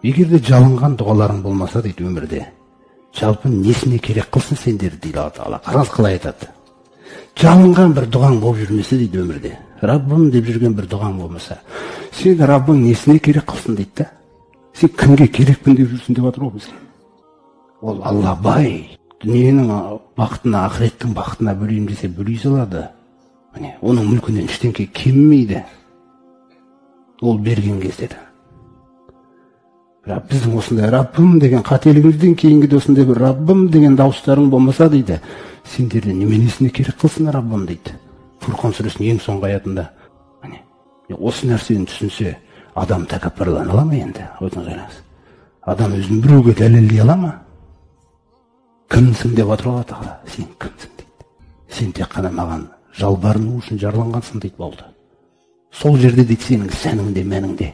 эгерде жалынған дұғаларың болмаса дейді өмірде, жалпы несіне керек қылсын сендерді дейді Алла Тағала. Қараңыз қалай айтады. Жалынған бір дұғаң болып жүрмесе дейді өмірде, Раббым деп жүрген бір дұғаң болмаса, сен Раббың несіне керек қылсын дейді да. Сен кімге керекпін деп жүрсің деп жатыр ғой бізге. Ол Алла бай, дүниенің бақытына, ақыреттің бақытына бөлейім десе бөлей салады. Міне, оның мүлкінен ештеңе кеммейді. Ол берген кезде де. Бірақ біздің осындай Раббым деген қателігімізден кейінгі де осындай бір Раббым деген дауыстарың болмаса дейді, сендерде неменесіне керек қылсын Раббым дейді. Фурқан сүресінің ең соңғы аятында. Міне, осы нәрсені түсінсе, адам тәкаппарлана ала ма енді? Ойлаңыз. Адам өзін біреуге дәлелдей ала ма? Кімсің деп отыр Алла Тағала. Сен кімсің дейді. Сен тек қана маған жалбарыну үшін жарланғансың дейді болды. Сол жерде дейді сенің сәнің де мәнің де